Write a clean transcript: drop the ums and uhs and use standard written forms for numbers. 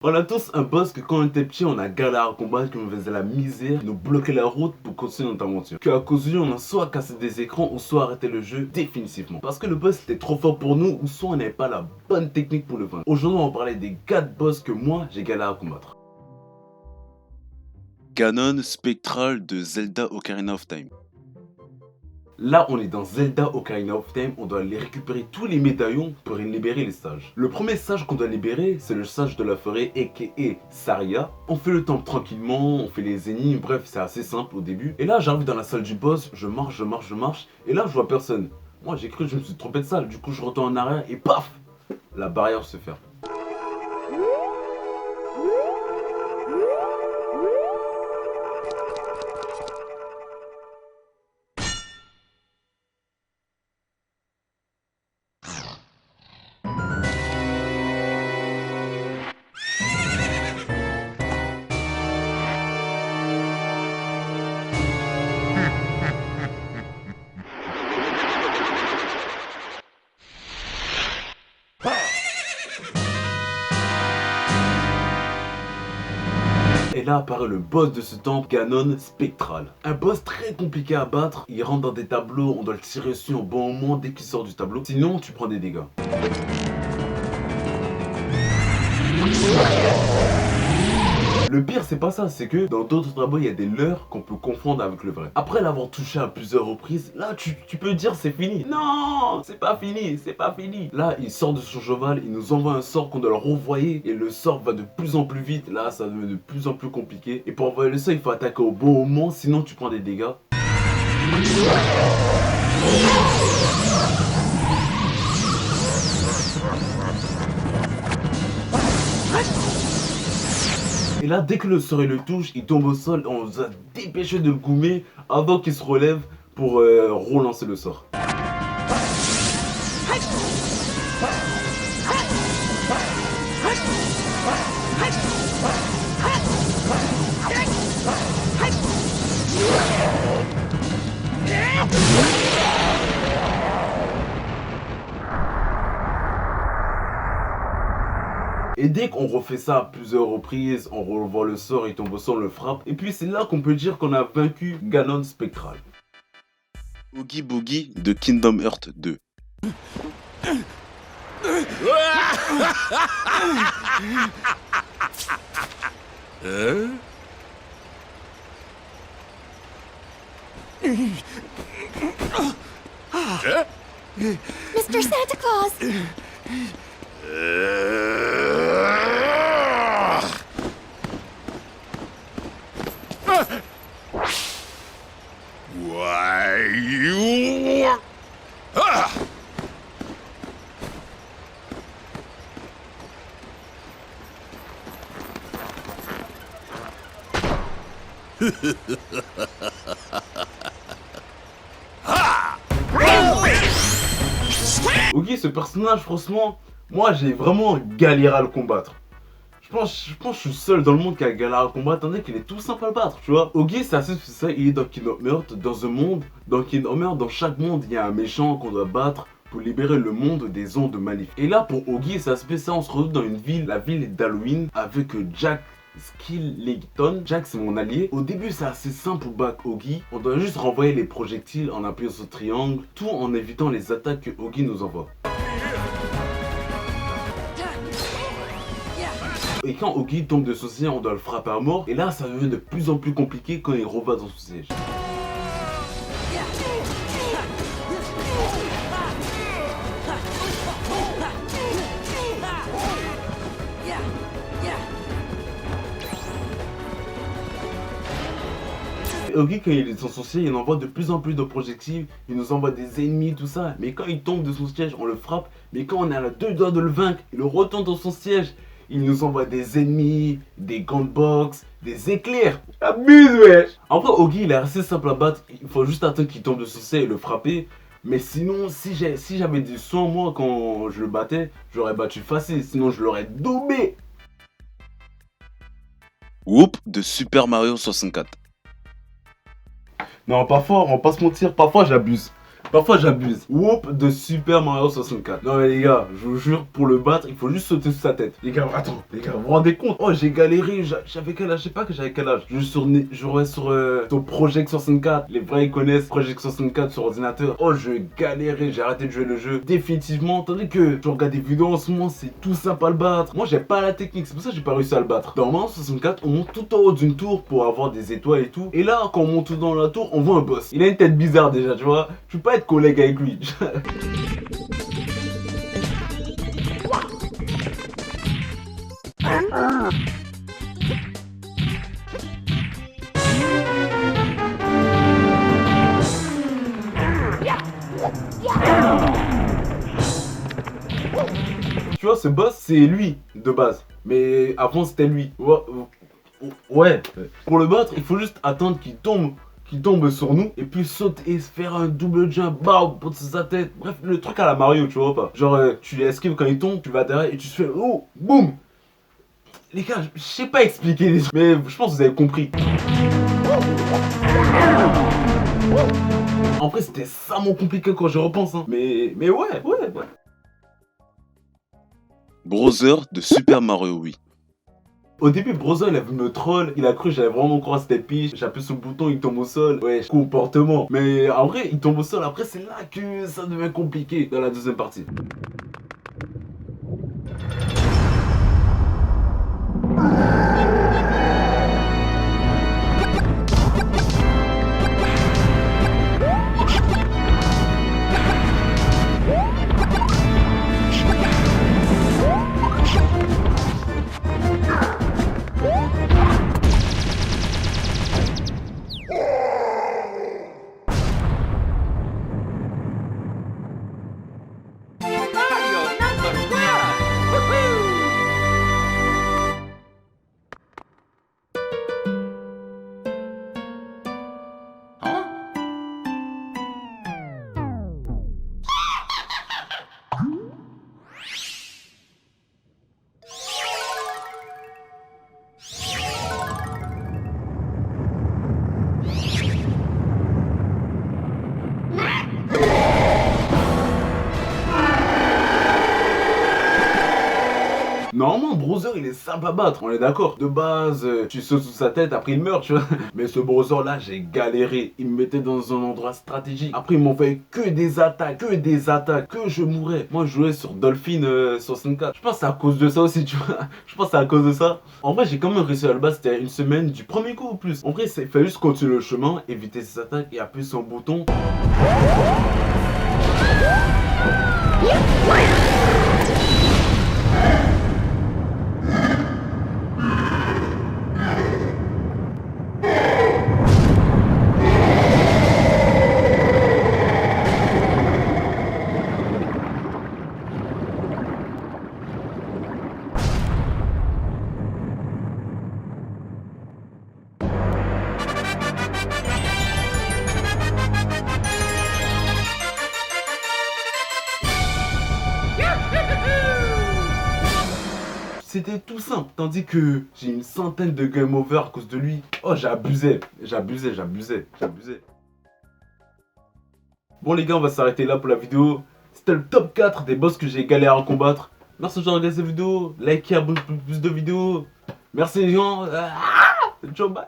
On a tous un boss que quand on était petit, on a galéré à combattre, qui nous faisait la misère, nous bloquait la route pour continuer notre aventure. Qu'à cause de lui, on a soit cassé des écrans ou soit arrêté le jeu définitivement. Parce que le boss était trop fort pour nous ou soit on n'avait pas la bonne technique pour le vaincre. Aujourd'hui, on va parler des 4 boss que moi, j'ai galéré à combattre. Ganon spectral de Zelda Ocarina of Time. Là, on est dans Zelda Ocarina of Time, on doit aller récupérer tous les médaillons pour libérer les sages. Le premier sage qu'on doit libérer, c'est le sage de la forêt, a.k.a. Saria. On fait le temple tranquillement, on fait les énigmes, bref, c'est assez simple au début. Et là, j'arrive dans la salle du boss, je marche, et là, je vois personne. Moi, j'ai cru que je me suis trompé de salle, du coup, je retourne en arrière et paf, la barrière se ferme. Et là apparaît le boss de ce temple, Ganon Spectral. Un boss très compliqué à battre, il rentre dans des tableaux, on doit le tirer dessus au bon moment dès qu'il sort du tableau, sinon tu prends des dégâts. Le pire c'est pas ça, c'est que dans d'autres tableaux il y a des leurres qu'on peut confondre avec le vrai. Après l'avoir touché à plusieurs reprises, là tu peux dire c'est fini. Non, c'est pas fini, c'est pas fini. Là il sort de son cheval, il nous envoie un sort qu'on doit le renvoyer et le sort va de plus en plus vite. Là ça devient de plus en plus compliqué. Et pour envoyer le sort il faut attaquer au bon moment, sinon tu prends des dégâts. Et là, dès que le sort le touche, il tombe au sol et on doit dépêcher de le goumer avant qu'il se relève pour relancer le sort. Et dès qu'on refait ça à plusieurs reprises, on revoit le sort, il tombe au sol, on le frappe. Et puis c'est là qu'on peut dire qu'on a vaincu Ganon Spectral. Oogie Boogie de Kingdom Hearts 2. Mr. Santa Claus! Why you? Ah! Ok, ce personnage, franchement, moi j'ai vraiment galéré à le combattre. Je pense que je suis seul dans le monde qui a galéré à le combattre, tandis qu'il est tout simple à le battre, tu vois. Ogi, c'est assez spécial, il est dans Kingdom Hearts, dans un monde, dans Kingdom Hearts, dans chaque monde, il y a un méchant qu'on doit battre pour libérer le monde des ondes maléfiques. Et là, pour Ogi, c'est assez spécial, on se retrouve dans une ville, la ville d'Halloween, avec Jack Skellington. Jack, c'est mon allié. Au début, c'est assez simple pour battre Ogi. On doit juste renvoyer les projectiles en appuyant sur triangle, tout en évitant les attaques que Ogi nous envoie. Et quand Ogi tombe de son siège, on doit le frapper à mort. Et là, ça devient de plus en plus compliqué quand il revient dans son siège. Et Ogi, quand il est dans son siège, il envoie de plus en plus de projectiles. Il nous envoie des ennemis, tout ça. Mais quand il tombe de son siège, on le frappe. Mais quand on est à deux doigts de le vaincre, il retourne dans son siège. Il nous envoie des ennemis, des gunbox, des éclairs. Abuse, wesh. Après, Ogi, il est assez simple à battre. Il faut juste attendre qu'il tombe de son siège et le frapper. Mais sinon, si j'avais du sang, moi, quand je le battais, j'aurais battu facile. Sinon, je l'aurais daubé. Whoop de Super Mario 64. Non, parfois, on va pas se mentir, parfois j'abuse. Parfois j'abuse. Whoop de Super Mario 64. Non mais les gars, je vous jure, pour le battre, il faut juste sauter sur sa tête. Les gars, attends, les gars, vous vous rendez compte? Oh, j'ai galéré, j'avais quel âge? Je sais pas que j'avais quel âge. Jouais sur Project 64. Les vrais ils connaissent Project 64 sur ordinateur. Oh, je galérais, j'ai arrêté de jouer le jeu. Définitivement, tandis que je regarde des vidéos en ce moment, c'est tout simple à le battre. Moi, j'ai pas la technique, c'est pour ça que j'ai pas réussi à le battre. Dans Mario 64, on monte tout en haut d'une tour pour avoir des étoiles et tout. Et là, quand on monte tout dans la tour, on voit un boss. Il a une tête bizarre déjà, tu vois. Je peux pas être collègue avec lui. Tu vois, ce boss, c'est lui de base. Mais avant, c'était lui. Ouais. Pour le battre, il faut juste attendre qu'il tombe sur nous et puis sauter et se faire un double jump, bam, pour sa tête. Bref, le truc à la Mario, tu vois pas. Genre, tu esquives quand il tombe, tu vas derrière et tu te fais oh, boum. Les gars, je sais pas expliquer, mais je pense que vous avez compris. En vrai, c'était vraiment compliqué quand je repense, hein. Mais ouais. Browser de Super Mario Wii. Au début, Browser, il a vu me troll, il a cru que j'allais vraiment croire c'était piche. J'appuie sur le bouton, il tombe au sol. Ouais, comportement. Mais en vrai, il tombe au sol. Après, c'est là que ça devient compliqué dans la deuxième partie. Normalement, Browser, il est simple à battre, on est d'accord. De base, tu sautes sous sa tête, après il meurt, tu vois. Mais ce Browser là, j'ai galéré. Il me mettait dans un endroit stratégique. Après, ils m'ont fait que des attaques, que je mourais. Moi, je jouais sur Dolphin 64. Je pense que c'est à cause de ça aussi, tu vois. Je pense que c'est à cause de ça. En vrai, j'ai quand même réussi à le battre, c'était une semaine du premier coup ou plus. En vrai, il fallait juste continuer le chemin, éviter ses attaques et appuyer sur un bouton. C'était tout simple, tandis que j'ai une centaine de game over à cause de lui. Oh, j'abusais. Bon les gars, on va s'arrêter là pour la vidéo. C'était le top 4 des boss que j'ai galéré à combattre. Merci d'avoir regardé cette vidéo. Likez, abonnez-vous pour plus de vidéos. Merci les gens. Ciao, bye.